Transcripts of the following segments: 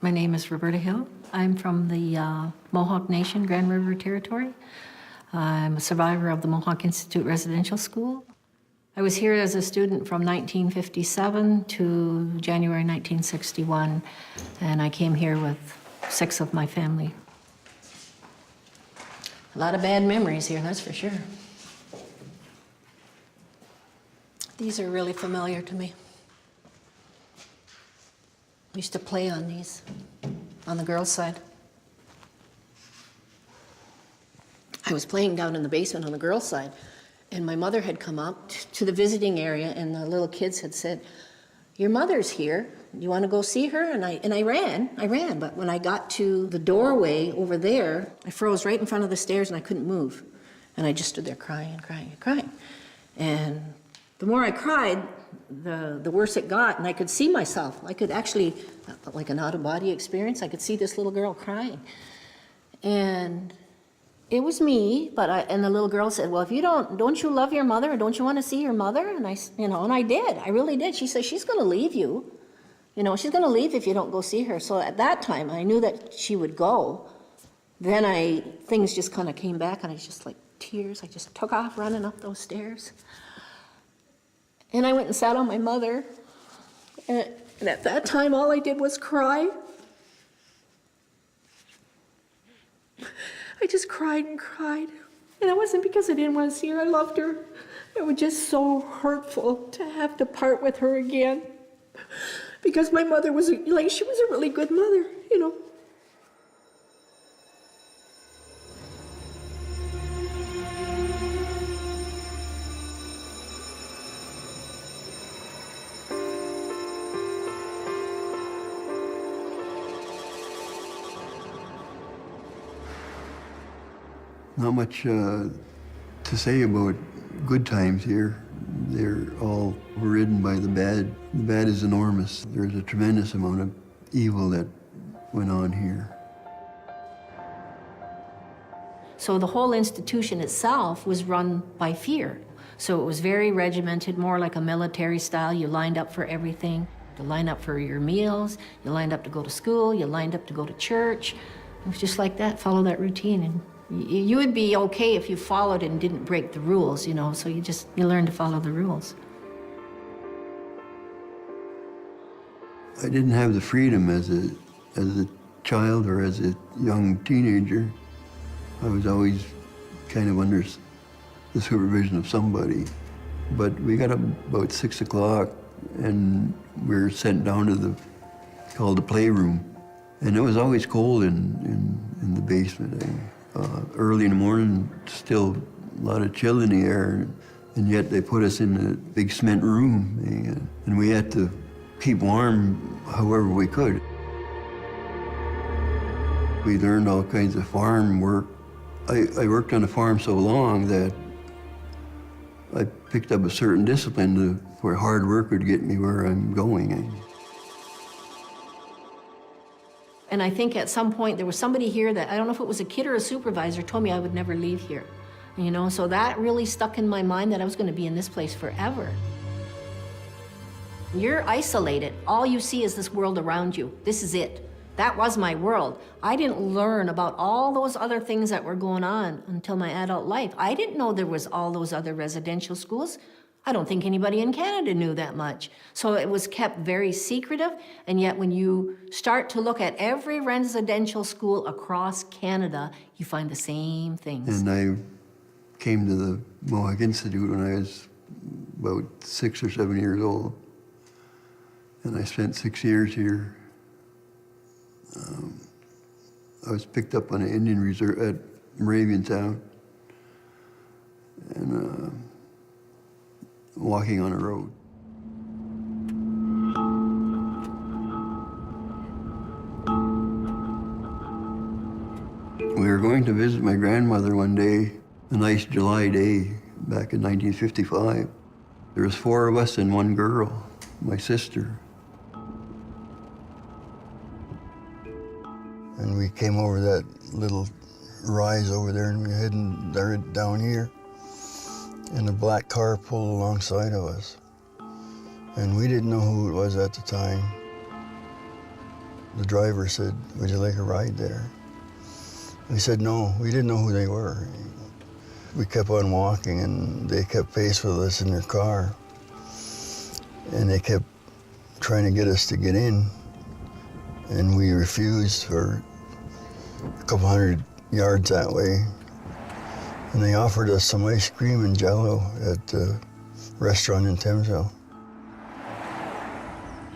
My name is Roberta Hill. I'm from the Mohawk Nation, Grand River Territory. I'm a survivor of the Mohawk Institute Residential School. I was here as a student from 1957 to January 1961, and I came here with 6 of my family. A lot of bad memories here, that's for sure. These are really familiar to me. I used to play on these, on the girls' side. I was playing down in the basement on the girls' side, and my mother had come up to the visiting area, and the little kids had said, "Your mother's here. Do you want to go see her?" And I ran, but when I got to the doorway over there, I froze right in front of the stairs and I couldn't move. And I just stood there crying. And the more I cried, the worse it got, and I could see myself. I could actually, like an out-of-body experience, I could see this little girl crying. And it was me, and the little girl said, "Well, if you don't you love your mother, or don't you want to see your mother?" And and I did, I really did. She said, "She's going to leave you. She's going to leave if you don't go see her." So at that time, I knew that she would go. Then things just kind of came back, and I just like tears. I just took off running up those stairs. And I went and sat on my mother. And at that time, all I did was cry. I just cried and cried. And it wasn't because I didn't want to see her. I loved her. It was just so hurtful to have to part with her again. Because my mother was, she was a really good mother, Not much to say about good times here. They're all overridden by the bad. The bad is enormous. There's a tremendous amount of evil that went on here. So the whole institution itself was run by fear. So it was very regimented, more like a military style. You lined up for everything. You lined up for your meals, you lined up to go to school, you lined up to go to church. It was just like that, follow that routine. And you would be okay if you followed and didn't break the rules, so you learn to follow the rules. I didn't have the freedom as a child or as a young teenager. I was always kind of under the supervision of somebody. But we got up about 6 o'clock and we were sent down to called the playroom. And it was always cold in the basement. Early in the morning, still a lot of chill in the air, and yet they put us in a big cement room, and we had to keep warm however we could. We learned all kinds of farm work. I worked on a farm so long that I picked up a certain discipline where hard work would get me where I'm going. And I think at some point there was somebody here that, I don't know if it was a kid or a supervisor, told me I would never leave here. So that really stuck in my mind that I was going to be in this place forever. You're isolated. All you see is this world around you. This is it. That was my world. I didn't learn about all those other things that were going on until my adult life. I didn't know there was all those other residential schools. I don't think anybody in Canada knew that much. So it was kept very secretive, and yet when you start to look at every residential school across Canada, you find the same things. And I came to the Mohawk Institute when I was about 6 or 7 years old. And I spent 6 years here. I was picked up on an Indian reserve at Moraviantown. And walking on a road. We were going to visit my grandmother one day, a nice July day back in 1955. There was 4 of us and 1 girl, my sister. And we came over that little rise over there and we were heading down here. And a black car pulled alongside of us. And we didn't know who it was at the time. The driver said, "Would you like a ride there?" We said no, we didn't know who they were. We kept on walking and they kept pace with us in their car. And they kept trying to get us to get in. And we refused for a couple hundred yards that way. And they offered us some ice cream and Jell-O at a restaurant in Thamesville.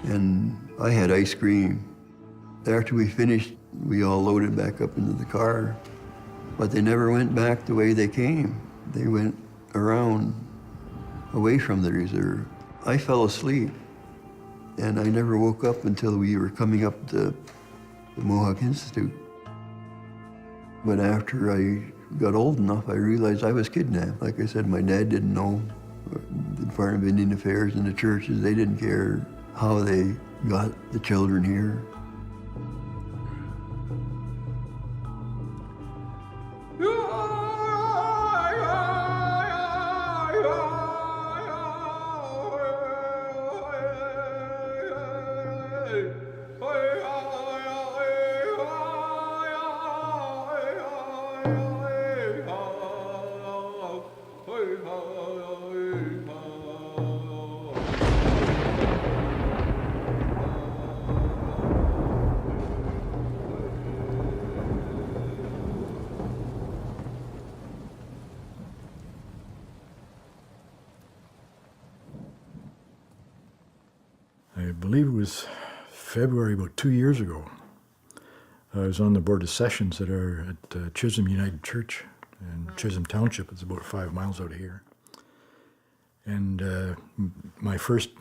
And I had ice cream. After we finished, we all loaded back up into the car, but they never went back the way they came. They went around, away from the reserve. I fell asleep, and I never woke up until we were coming up to the Mohawk Institute. But after I got old enough, I realized I was kidnapped. Like I said, my dad didn't know. The Department of Indian Affairs and the churches, they didn't care how they got the children here. I believe it was February, about 2 years ago. I was on the Board of Sessions at Chisholm United Church in Chisholm Township. It's about 5 miles out of here. And my first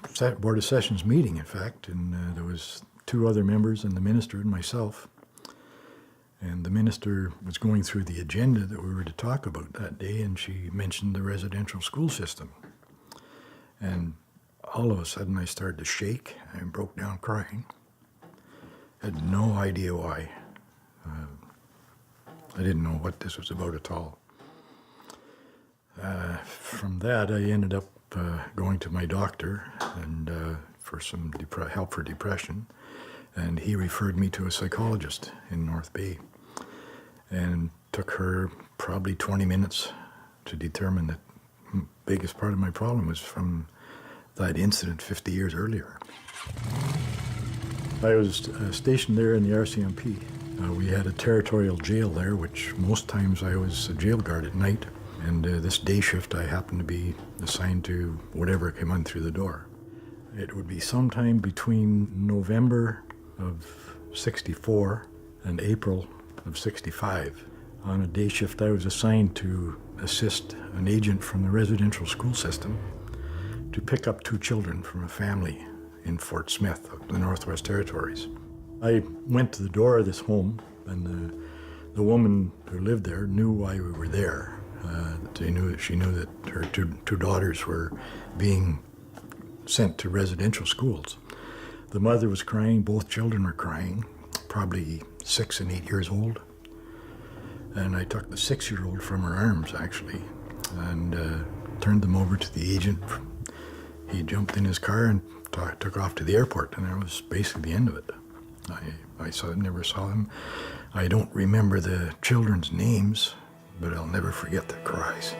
Board of Sessions meeting, in fact, and there was 2 other members and the minister and myself. And the minister was going through the agenda that we were to talk about that day, and she mentioned the residential school system. And all of a sudden I started to shake and broke down crying. Had no idea why. I didn't know what this was about at all. From that, I ended up going to my doctor and for some help for depression, and he referred me to a psychologist in North Bay, and took her probably 20 minutes to determine that the biggest part of my problem was from that incident 50 years earlier. I was stationed there in the RCMP. We had a territorial jail there, which most times I was a jail guard at night. And this day shift, I happened to be assigned to whatever came in through the door. It would be sometime between November of '64 and April of '65. On a day shift, I was assigned to assist an agent from the residential school system to pick up 2 children from a family in Fort Smith, the Northwest Territories. I went to the door of this home, and the woman who lived there knew why we were there. She knew that her two daughters were being sent to residential schools. The mother was crying, both children were crying, probably 6 and 8 years old. And I took the 6-year-old from her arms, actually, and turned them over to the agent. He jumped in his car and took off to the airport, and that was basically the end of it. I never saw them. I don't remember the children's names, but I'll never forget their cries.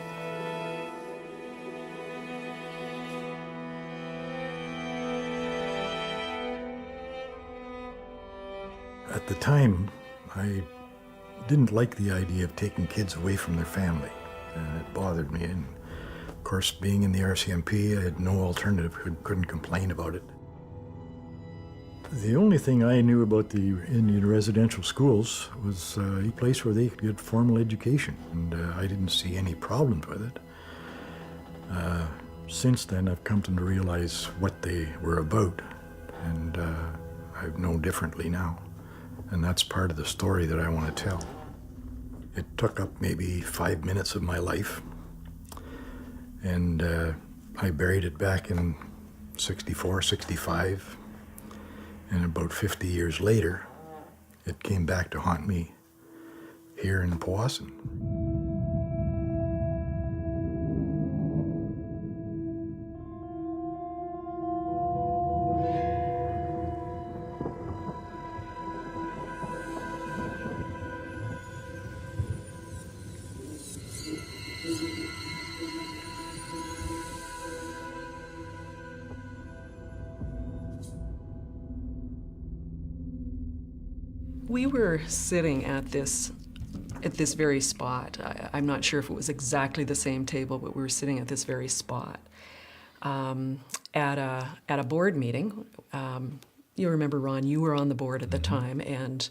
At the time, I didn't like the idea of taking kids away from their family, and it bothered me. And of course, being in the RCMP, I had no alternative, couldn't complain about it. The only thing I knew about the Indian residential schools was a place where they could get formal education, and I didn't see any problems with it. Since then, I've come to realize what they were about, and I know differently now, and that's part of the story that I want to tell. It took up maybe 5 minutes of my life, and I buried it back in '64, '65. And about 50 years later, it came back to haunt me here in Powassan. We were sitting at this very spot. I'm not sure if it was exactly the same table, but we were sitting at this very spot at a board meeting. You remember, Ron, you were on the board at the time, and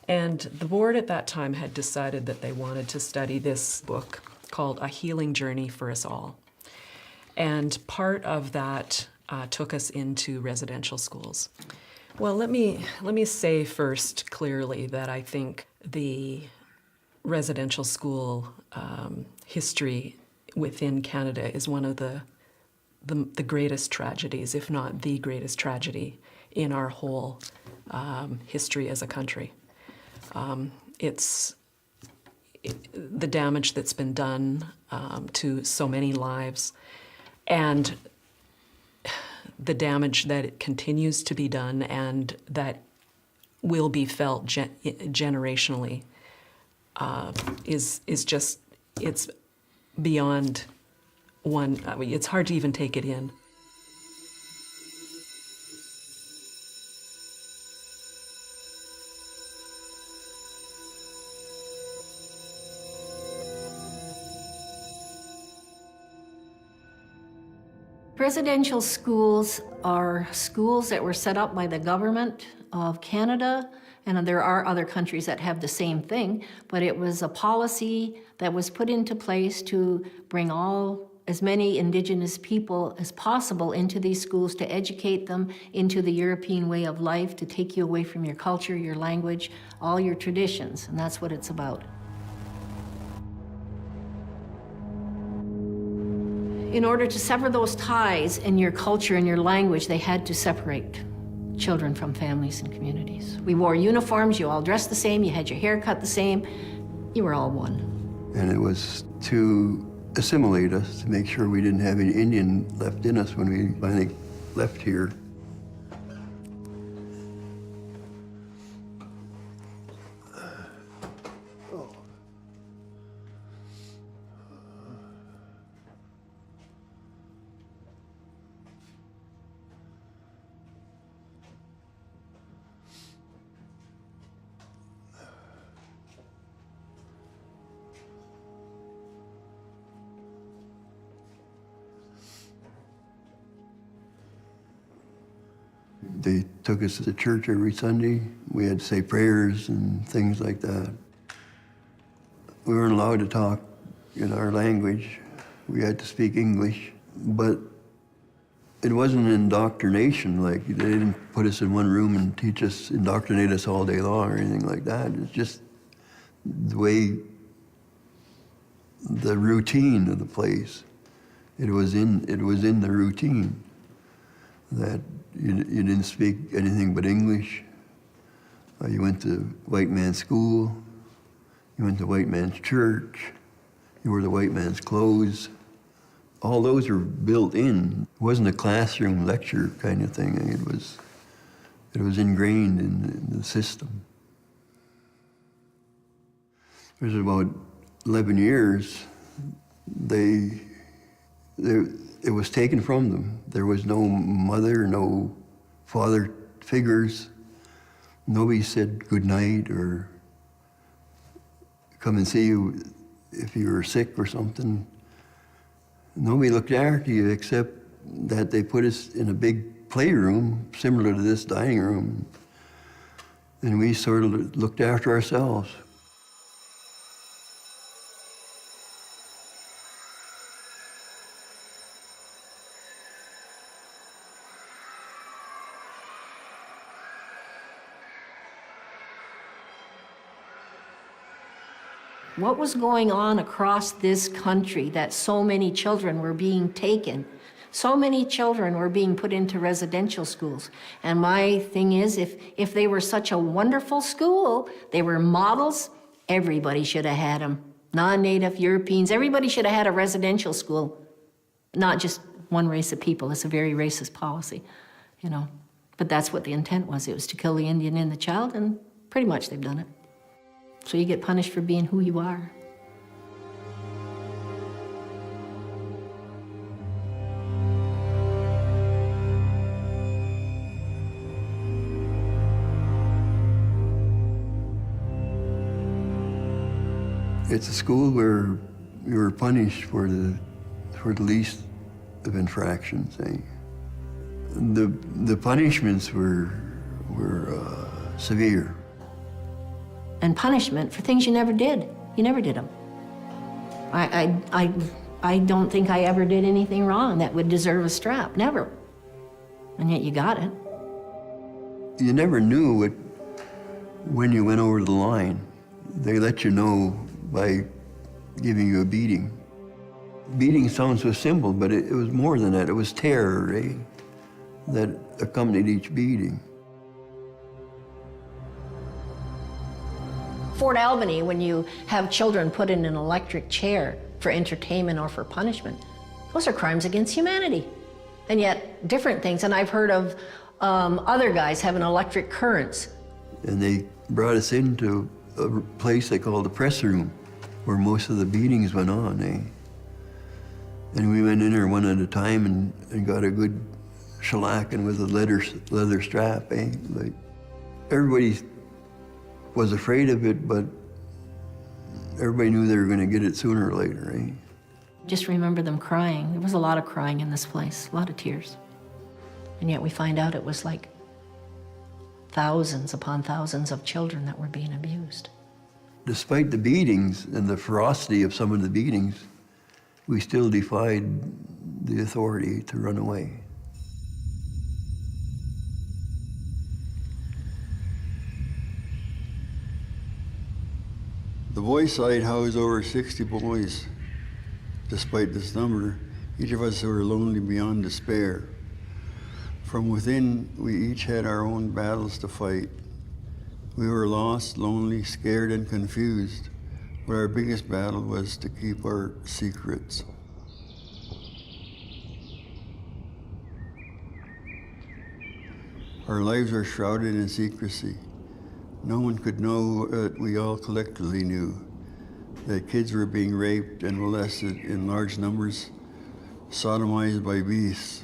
the board at that time had decided that they wanted to study this book called A Healing Journey for Us All. And part of that took us into residential schools. Well, let me say first clearly that I think the residential school history within Canada is one of the greatest tragedies, if not the greatest tragedy, in our whole history as a country. The damage that's been done to so many lives, and the damage that it continues to be done and that will be felt generationally is just, it's beyond one, I mean, it's hard to even take it in. Residential schools are schools that were set up by the government of Canada, and there are other countries that have the same thing, but it was a policy that was put into place to bring as many Indigenous people as possible into these schools, to educate them into the European way of life, to take you away from your culture, your language, all your traditions, and that's what it's about. In order to sever those ties in your culture and your language, they had to separate children from families and communities. We wore uniforms, you all dressed the same, you had your hair cut the same, you were all one. And it was to assimilate us, to make sure we didn't have any Indian left in us when we finally left here. They took us to church every Sunday. We had to say prayers and things like that. We weren't allowed to talk in our language. We had to speak English. But it wasn't indoctrination, like they didn't put us in one room and indoctrinate us all day long or anything like that. It's just the way, the routine of the place. It was in the routine that you didn't speak anything but English. You went to white man's school. You went to white man's church. You wore the white man's clothes. All those were built in. It wasn't a classroom lecture kind of thing. It was ingrained in the system. It was about 11 years. It was taken from them. There was no mother, no father figures. Nobody said good night or come and see you if you were sick or something. Nobody looked after you except that they put us in a big playroom similar to this dining room, and we sort of looked after ourselves. What was going on across this country that so many children were being taken? So many children were being put into residential schools. And my thing is, if they were such a wonderful school, they were models, everybody should have had them. Non-Native Europeans, everybody should have had a residential school. Not just one race of people. It's a very racist policy, you know. But that's what the intent was. It was to kill the Indian and the child, and pretty much they've done it. So you get punished for being who you are. It's a school where you were punished for the least of infractions. The punishments were severe. And punishment for things you never did. You never did them. I don't think I ever did anything wrong that would deserve a strap, never. And yet you got it. You never knew when you went over the line. They let you know by giving you a beating. Beating sounds so simple, but it was more than that. It was terror, that accompanied each beating. Fort Albany, when you have children put in an electric chair for entertainment or for punishment, those are crimes against humanity. And yet, different things. And I've heard of other guys having electric currents. And they brought us into a place they called the press room, where most of the beatings went on, And we went in there one at a time and got a good shellacking with a leather strap, Like, everybody was afraid of it, but everybody knew they were going to get it sooner or later, Just remember them crying. There was a lot of crying in this place, a lot of tears. And yet we find out it was like thousands upon thousands of children that were being abused. Despite the beatings and the ferocity of some of the beatings, we still defied the authority to run away. The boys' side housed over 60 boys. Despite this number, each of us were lonely beyond despair. From within, we each had our own battles to fight. We were lost, lonely, scared, and confused, but our biggest battle was to keep our secrets. Our lives were shrouded in secrecy. No one could know what we all collectively knew, that kids were being raped and molested in large numbers, sodomized by beasts.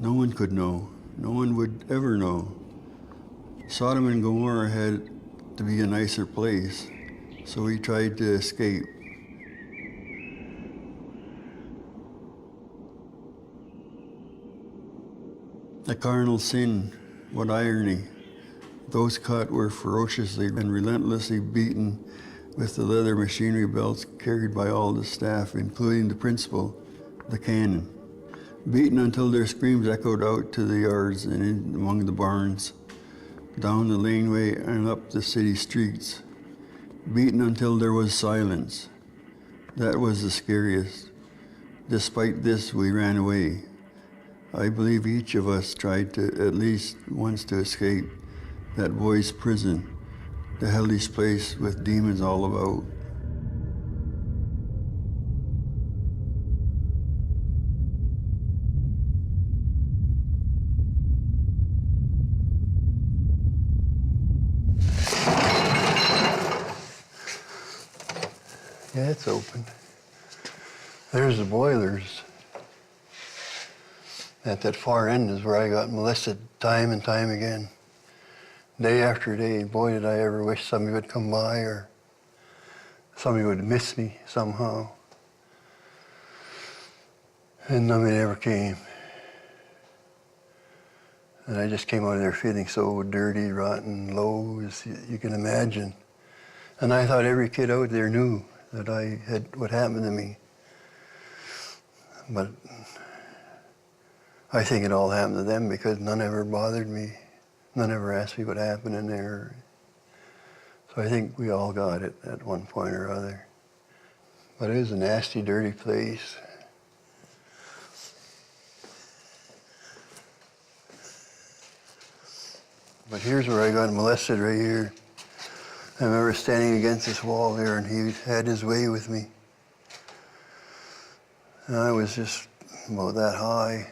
No one could know. No one would ever know. Sodom and Gomorrah had to be a nicer place, so we tried to escape. A carnal sin, what irony. Those caught were ferociously and relentlessly beaten with the leather machinery belts carried by all the staff, including the principal, the cannon. Beaten until their screams echoed out to the yards and in among the barns, down the laneway and up the city streets. Beaten until there was silence. That was the scariest. Despite this, we ran away. I believe each of us tried to at least once to escape that boy's prison, the hellish place with demons all about. Yeah, it's open. There's the boilers. At that far end is where I got molested time and time again. Day after day, boy, did I ever wish somebody would come by or somebody would miss me somehow. And nobody ever came. And I just came out of there feeling so dirty, rotten, low, as you can imagine. And I thought every kid out there knew that I had what happened to me. But I think it all happened to them because none ever bothered me. None ever asked me what happened in there. So I think we all got it at one point or other. But it was a nasty, dirty place. But here's where I got molested, right here. I remember standing against this wall there, and he had his way with me. And I was just about that high.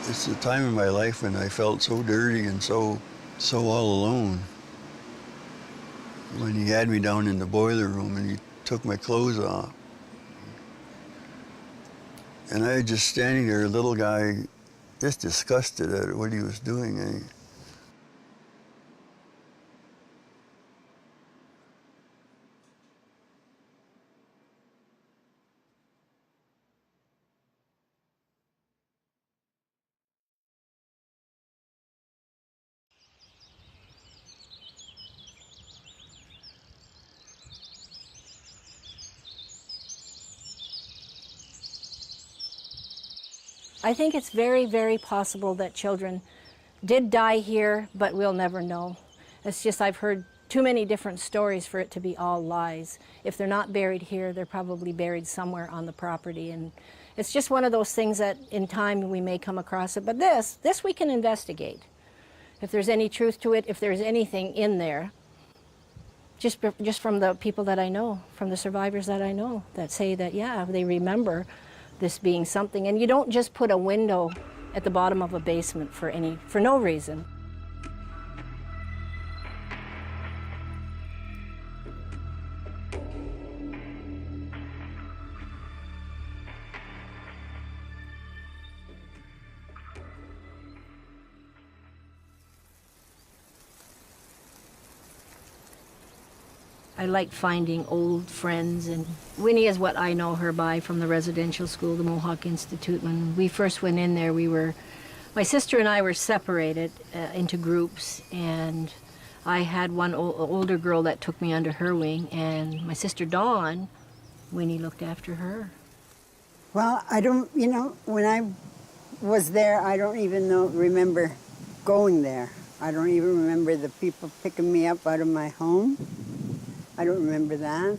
It's the time in my life when I felt so dirty and so all alone. when he had me down in the boiler room and he took my clothes off. And I was just standing there, a little guy, just disgusted at what he was doing. I think it's very, very possible that children did die here, but we'll never know. It's just I've heard too many different stories for it to be all lies. If they're not buried here, they're probably buried somewhere on the property. And it's just one of those things that in time we may come across it. But this we can investigate. If there's any truth to it, if there's anything in there, just from the people that I know, from the survivors that I know, that say that, yeah, they remember this being something. And you don't just put a window at the bottom of a basement for no reason. I like finding old friends, and Winnie is what I know her by from the residential school, the Mohawk Institute. When we first went in there, my sister and I were separated into groups, and I had one older girl that took me under her wing, and my sister Dawn, Winnie looked after her. Well, I don't, when I was there, I don't even remember going there. I don't even remember the people picking me up out of my home. I don't remember that.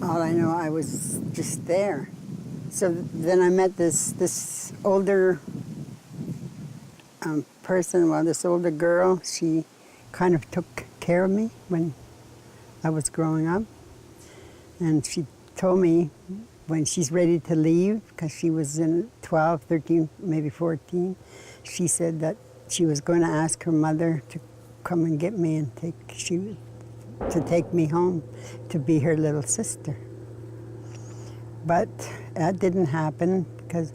All I know, I was just there. So then I met this older person, this older girl. She kind of took care of me when I was growing up. And she told me when she's ready to leave, because she was in 12, 13, maybe 14, she said that she was going to ask her mother to come and get me and to take me home to be her little sister. But that didn't happen because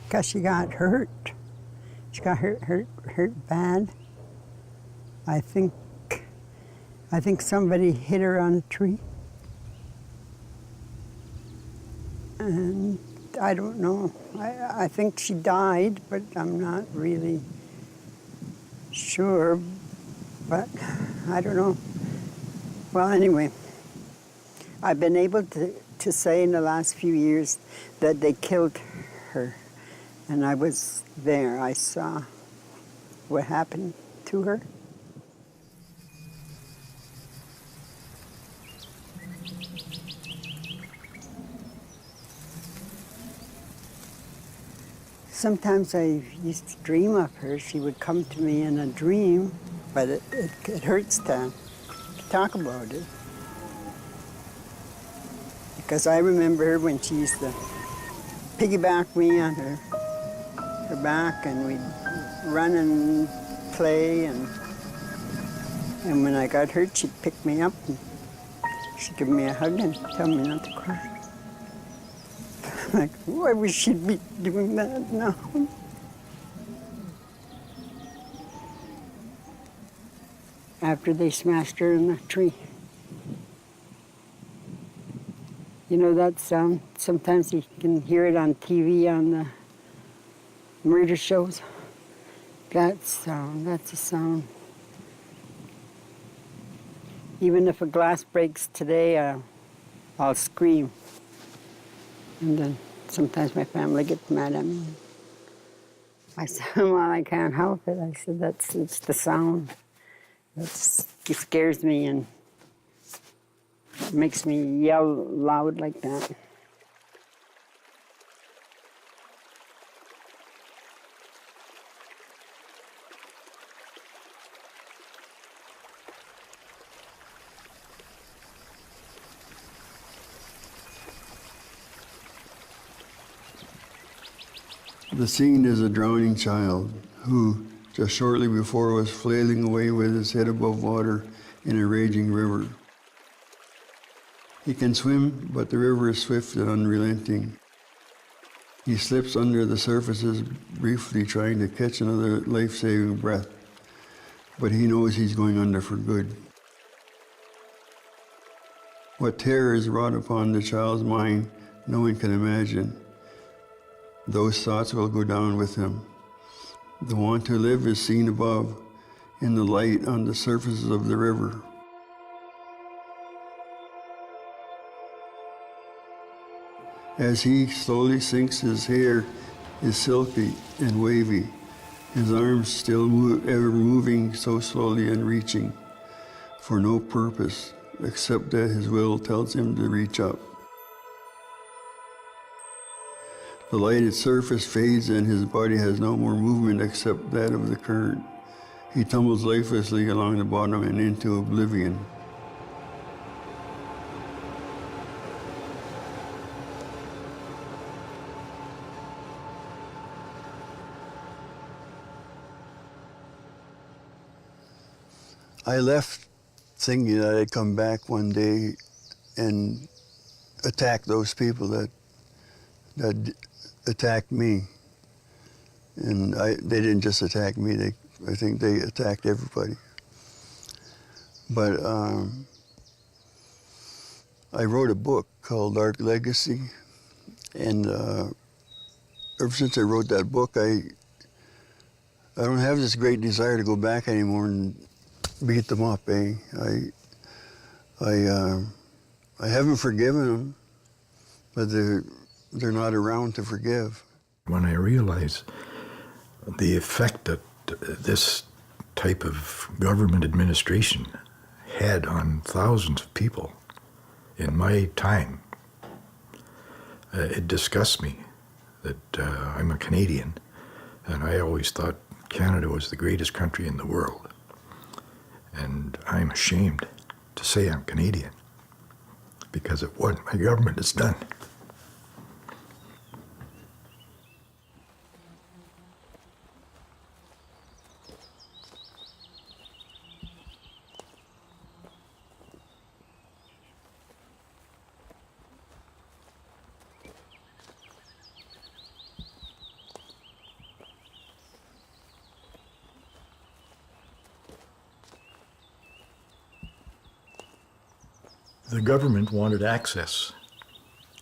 because she got hurt. She got hurt bad. I think somebody hit her on a tree. And I don't know. I think she died, but I'm not really sure. But I don't know. Well, anyway, I've been able to say in the last few years that they killed her. And I was there. I saw what happened to her. Sometimes I used to dream of her. She would come to me in a dream, but it hurts to talk about it. Because I remember her when she used to piggyback me on her back, and we'd run and play, and when I got hurt, she'd pick me up and she'd give me a hug and tell me not to cry. Like, why would she be doing that now? After they smashed her in the tree. You know that sound? Sometimes you can hear it on TV on the murder shows. That sound, that's a sound. Even if a glass breaks today, I'll scream. And then sometimes my family gets mad at me. I said, well, I can't help it. I said, it's the sound. It scares me and makes me yell loud like that. The scene is a drowning child who, just shortly before, was flailing away with his head above water in a raging river. He can swim, but the river is swift and unrelenting. He slips under the surfaces briefly, trying to catch another life-saving breath, but he knows he's going under for good. What terror is wrought upon the child's mind, no one can imagine. Those thoughts will go down with him. The want to live is seen above, in the light on the surfaces of the river. As he slowly sinks, his hair is silky and wavy, his arms still ever moving so slowly and reaching, for no purpose except that his will tells him to reach up. The lighted surface fades and his body has no more movement except that of the current. He tumbles lifelessly along the bottom and into oblivion. I left thinking that I'd come back one day and attack those people that attacked me. And they didn't just attack me, I think they attacked everybody. But I wrote a book called Dark Legacy, and ever since I wrote that book, I don't have this great desire to go back anymore and beat them up, eh? I haven't forgiven them, but they're not around to forgive. When I realized the effect that this type of government administration had on thousands of people in my time, it disgusts me that I'm a Canadian, and I always thought Canada was the greatest country in the world. And I'm ashamed to say I'm Canadian because of what my government has done. The government wanted access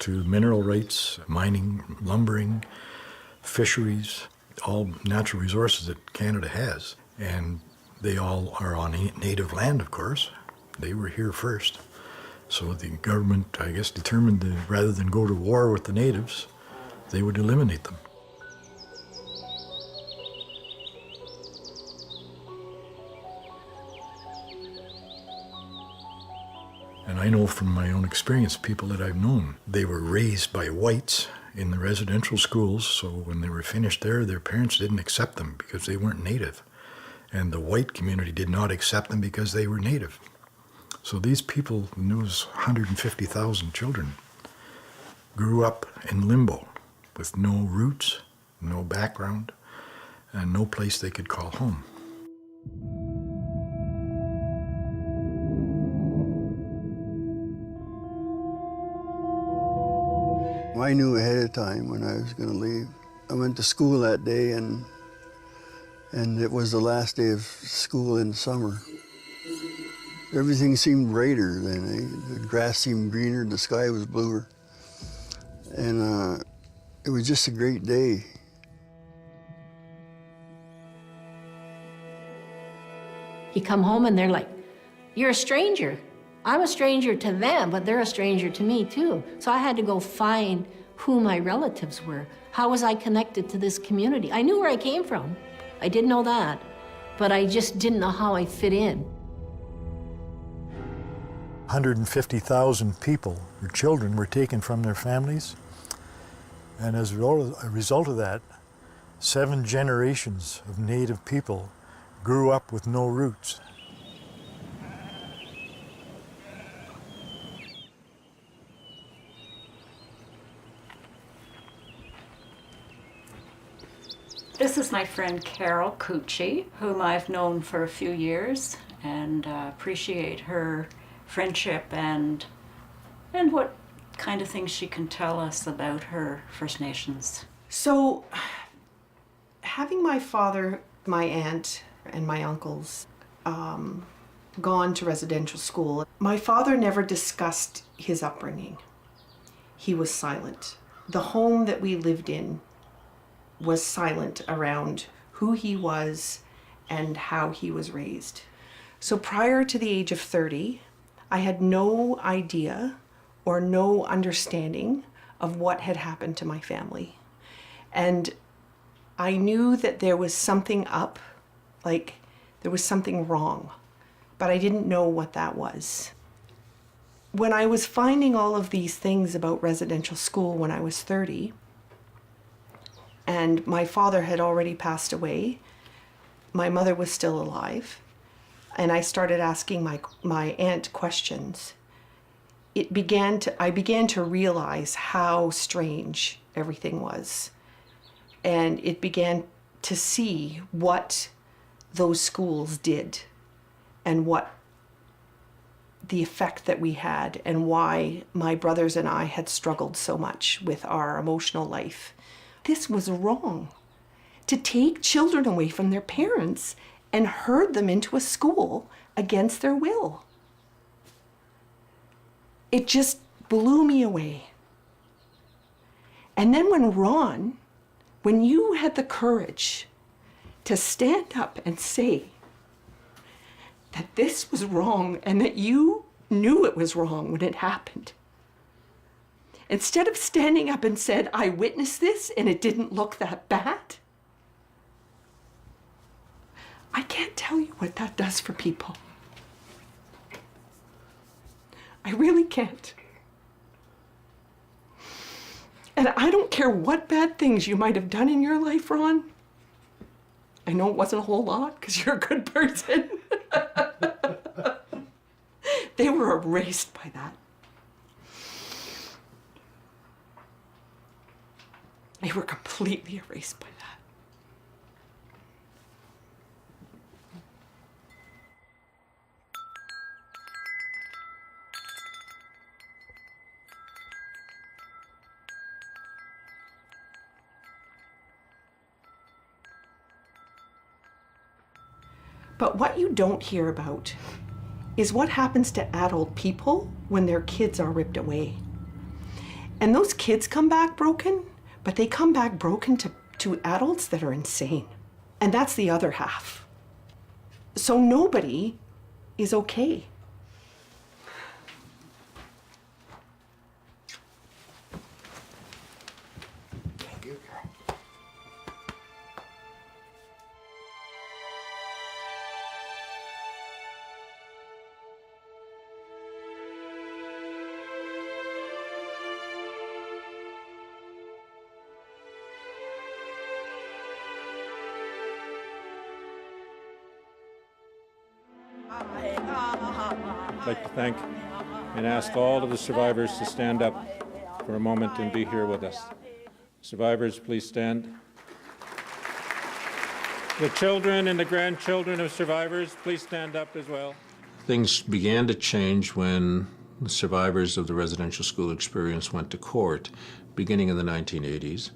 to mineral rights, mining, lumbering, fisheries, all natural resources that Canada has. And they all are on native land, of course. They were here first. So the government, I guess, determined that rather than go to war with the natives, they would eliminate them. And I know from my own experience, people that I've known, they were raised by whites in the residential schools, so when they were finished there, their parents didn't accept them because they weren't native. And the white community did not accept them because they were native. So these people, and there was 150,000 children, grew up in limbo with no roots, no background, and no place they could call home. I knew ahead of time when I was going to leave. I went to school that day, and it was the last day of school in summer. Everything seemed brighter then. The grass seemed greener, the sky was bluer. And it was just a great day. You come home and they're like, you're a stranger. I'm a stranger to them, but they're a stranger to me too. So I had to go find who my relatives were. How was I connected to this community? I knew where I came from. I did know that, but I just didn't know how I fit in. 150,000 people, or children, were taken from their families. And as a result of that, 7 generations of Native people grew up with no roots. is my friend Carol Cucci, whom I've known for a few years, and appreciate her friendship and what kind of things she can tell us about her First Nations. So, having my father, my aunt, and my uncles gone to residential school, my father never discussed his upbringing. He was silent. The home that we lived in was silent around who he was and how he was raised. So prior to the age of 30, I had no idea or no understanding of what had happened to my family. And I knew that there was something up, like there was something wrong, but I didn't know what that was. When I was finding all of these things about residential school when I was 30, and my father had already passed away, my mother was still alive, and I started asking my aunt questions. I began to realize how strange everything was. And it began to see what those schools did and what the effect that we had and why my brothers and I had struggled so much with our emotional life. This was wrong. To take children away from their parents and herd them into a school against their will. It just blew me away. And then when you had the courage to stand up and say that this was wrong and that you knew it was wrong when it happened, instead of standing up and said, I witnessed this and it didn't look that bad, I can't tell you what that does for people. I really can't. And I don't care what bad things you might have done in your life, Ron. I know it wasn't a whole lot because you're a good person. They were erased by that. They were completely erased by that. But what you don't hear about is what happens to adult people when their kids are ripped away. And those kids come back broken, but they come back broken to adults that are insane. And that's the other half. So nobody is okay. I'd like to thank and ask all of the survivors to stand up for a moment and be here with us. Survivors, please stand. The children and the grandchildren of survivors, please stand up as well. Things began to change when the survivors of the residential school experience went to court, beginning in the 1980s.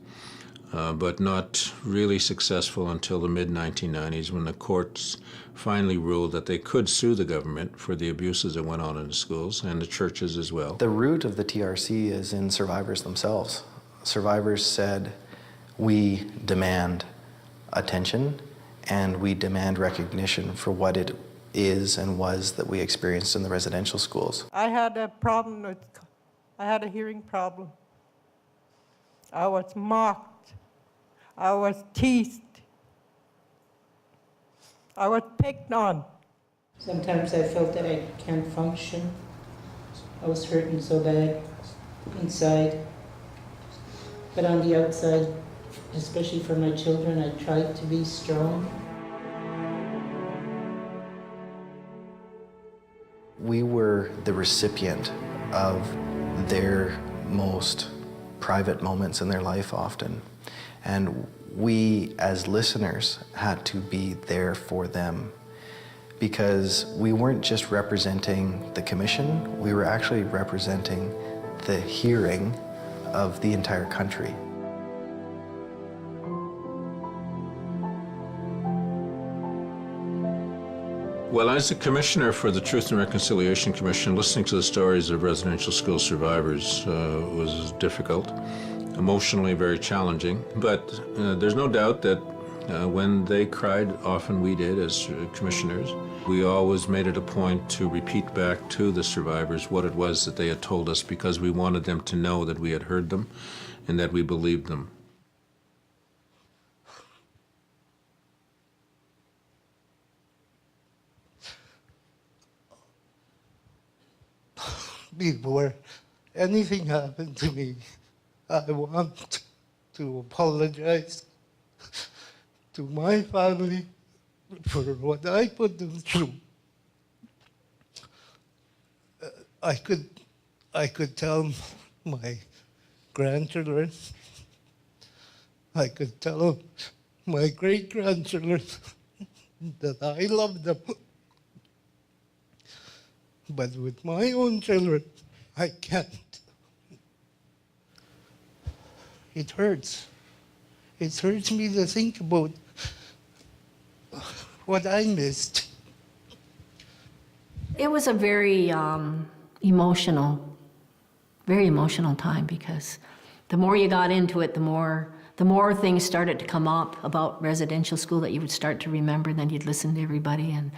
But not really successful until the mid-1990s when the courts finally ruled that they could sue the government for the abuses that went on in the schools and the churches as well. The root of the TRC is in survivors themselves. Survivors said, we demand attention and we demand recognition for what it is and was that we experienced in the residential schools. I had a hearing problem. I was mocked. I was teased. I was picked on. Sometimes I felt that I can't function. I was hurting so bad inside. But on the outside, especially for my children, I tried to be strong. We were the recipient of their most private moments in their life often. And we as listeners had to be there for them, because we weren't just representing the commission, we were actually representing the hearing of the entire country. Well, as a commissioner for the Truth and Reconciliation Commission, listening to the stories of residential school survivors was difficult, emotionally very challenging. But there's no doubt that when they cried, often we did as commissioners, we always made it a point to repeat back to the survivors what it was that they had told us, because we wanted them to know that we had heard them and that we believed them. Before anything happened to me, I want to apologize to my family for what I put them through. I could tell my grandchildren, I could tell my great-grandchildren that I love them. But with my own children, I can't. It hurts. It hurts me to think about what I missed. It was a very emotional time, because the more you got into it, the more things started to come up about residential school that you would start to remember, and then you'd listen to everybody, and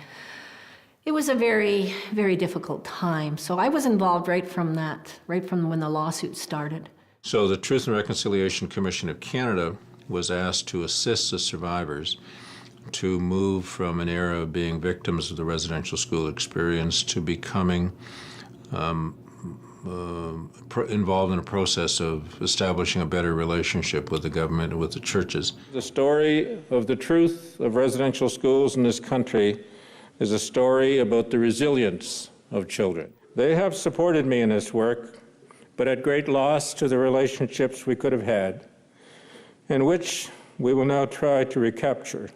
it was a very, very difficult time. So I was involved right from when the lawsuit started. So the Truth and Reconciliation Commission of Canada was asked to assist the survivors to move from an era of being victims of the residential school experience to becoming involved in a process of establishing a better relationship with the government and with the churches. The story of the truth of residential schools in this country is a story about the resilience of children. They have supported me in this work, but at great loss to the relationships we could have had, and which we will now try to recapture.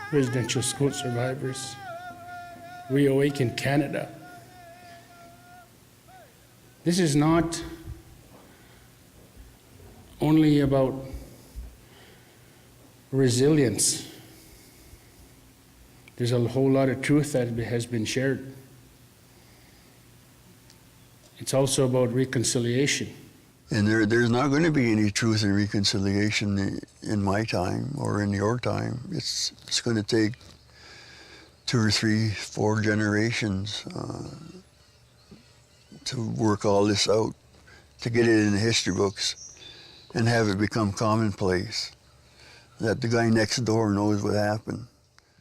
Residential school survivors, Reawaken Canada. This is not only about resilience. There's a whole lot of truth that has been shared. It's also about reconciliation. And there's not going to be any truth and reconciliation in my time or in your time. It's going to take 2 or 3, 4 generations to work all this out, to get it in the history books and have it become commonplace, that the guy next door knows what happened.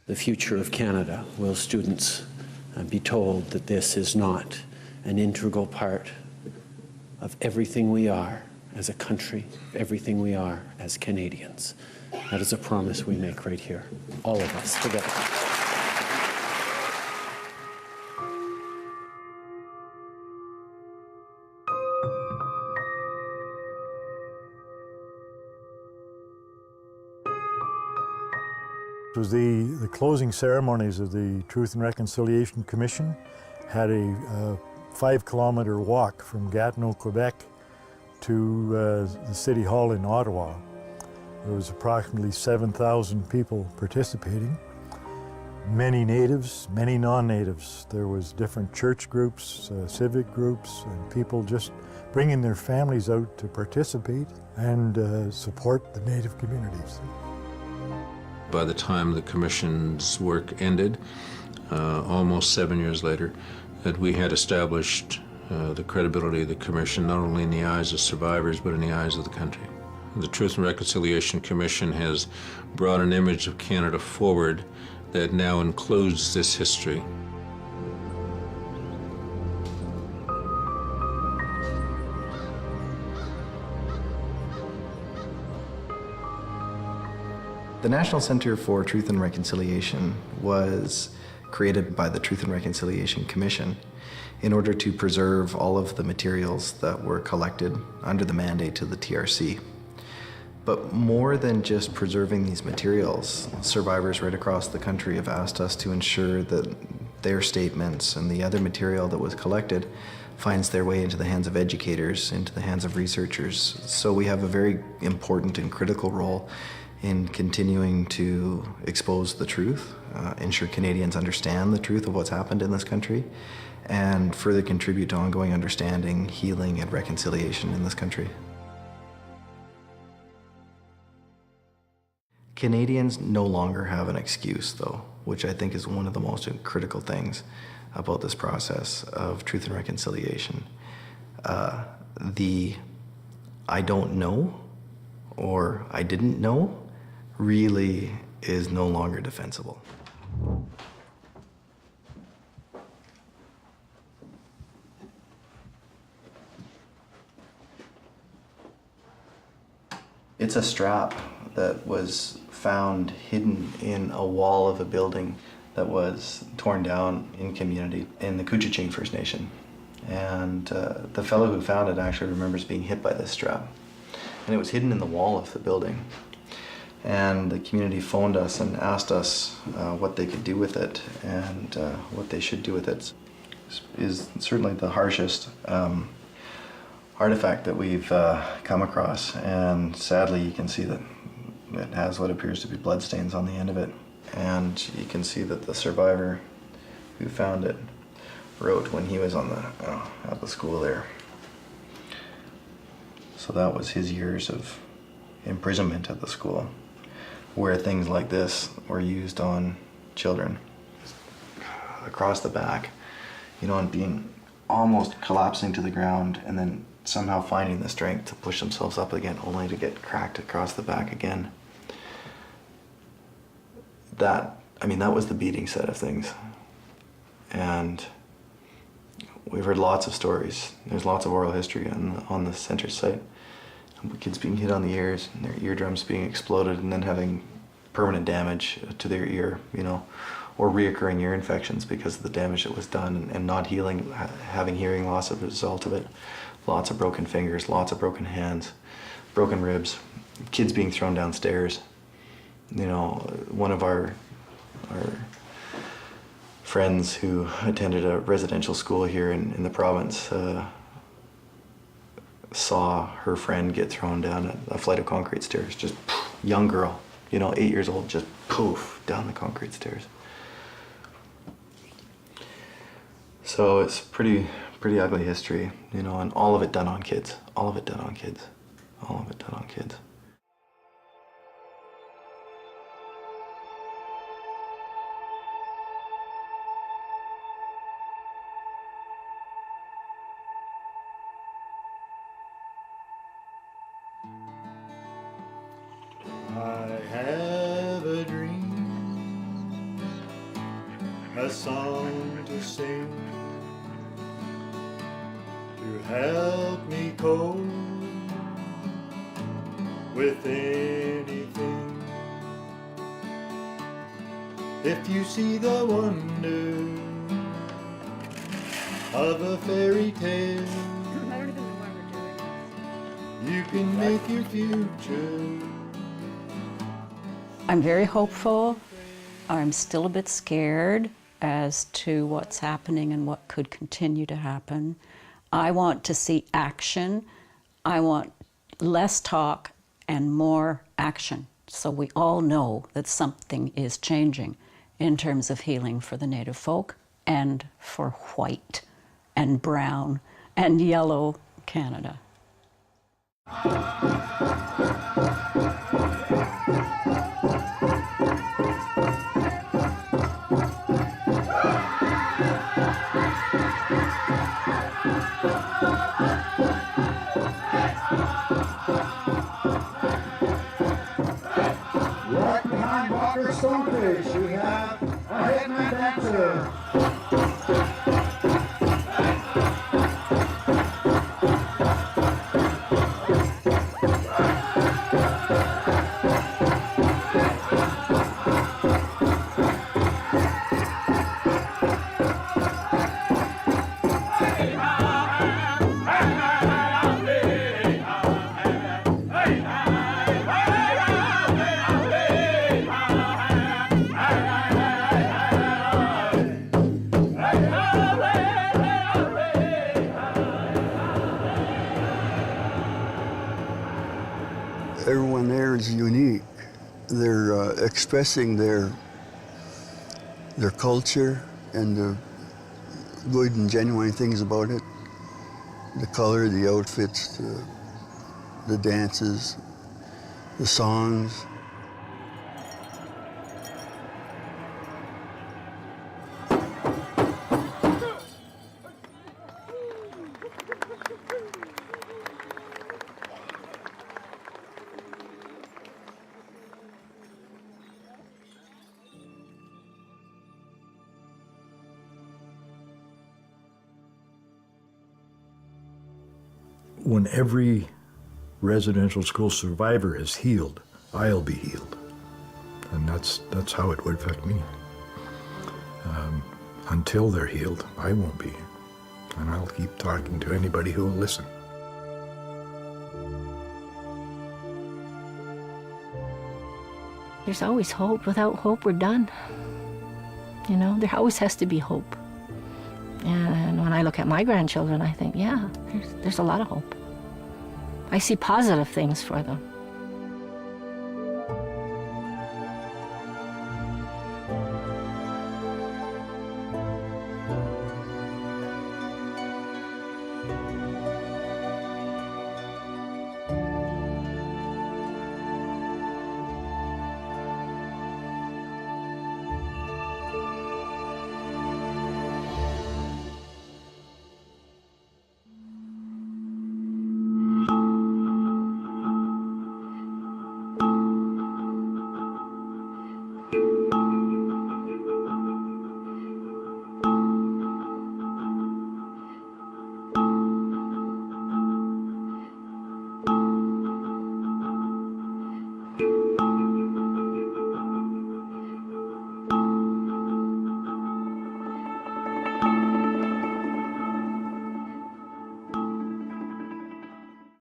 The future of Canada, will students be told that this is not an integral part of everything we are as a country, everything we are as Canadians. That is a promise we make right here, all of us together. It was the closing ceremonies of the Truth and Reconciliation Commission. Had a 5-kilometer walk from Gatineau, Quebec to the City Hall in Ottawa. There was approximately 7,000 people participating. Many natives, many non-natives. There was different church groups, civic groups, and people just bringing their families out to participate and support the native communities. By the time the Commission's work ended, almost 7 years later, that we had established the credibility of the Commission, not only in the eyes of survivors, but in the eyes of the country. The Truth and Reconciliation Commission has brought an image of Canada forward that now includes this history. The National Center for Truth and Reconciliation was created by the Truth and Reconciliation Commission in order to preserve all of the materials that were collected under the mandate of the TRC. But more than just preserving these materials, survivors right across the country have asked us to ensure that their statements and the other material that was collected finds their way into the hands of educators, into the hands of researchers. So we have a very important and critical role in continuing to expose the truth, ensure Canadians understand the truth of what's happened in this country, and further contribute to ongoing understanding, healing, and reconciliation in this country. Canadians no longer have an excuse, though, which I think is one of the most critical things about this process of truth and reconciliation. The I don't know or I didn't know really is no longer defensible. It's a strap that was found hidden in a wall of a building that was torn down in community in the Couchiching First Nation. And the fellow who found it actually remembers being hit by this strap. And it was hidden in the wall of the building. And the community phoned us and asked us what they could do with it and what they should do with it. Is certainly the harshest artifact that we've come across, and sadly you can see that it has what appears to be bloodstains on the end of it, and you can see that the survivor who found it wrote when he was on at the school there. So that was his years of imprisonment at the school, where things like this were used on children. Across the back, you know, and being almost collapsing to the ground and then somehow finding the strength to push themselves up again, only to get cracked across the back again. That was the beating set of things. And we've heard lots of stories. There's lots of oral history on the center site. Kids being hit on the ears, and their eardrums being exploded, and then having permanent damage to their ear, you know, or reoccurring ear infections because of the damage that was done, and not healing, having hearing loss as a result of it. Lots of broken fingers, lots of broken hands, broken ribs, kids being thrown downstairs. You know, one of our friends who attended a residential school here in the province saw her friend get thrown down a flight of concrete stairs. Just young girl, you know, 8 years old, just poof down the concrete stairs. So it's pretty ugly history, you know, and all of it done on kids. All of it done on kids. All of it done on kids. I have a dream, a song to sing, to help me cope with anything. If you see the wonder of a fairy tale, you can make your future. I'm very hopeful. I'm still a bit scared as to what's happening and what could continue to happen. I want to see action. I want less talk and more action, so we all know that something is changing in terms of healing for the Native folk and for white and brown and yellow Canada. they're expressing their culture and the good and genuine things about it. The color, the outfits, the dances, the songs. When every residential school survivor is healed, I'll be healed. And that's how it would affect me. Until they're healed, I won't be. And I'll keep talking to anybody who will listen. There's always hope. Without hope, we're done. You know, there always has to be hope. And when I look at my grandchildren, I think, yeah, there's a lot of hope. I see positive things for them.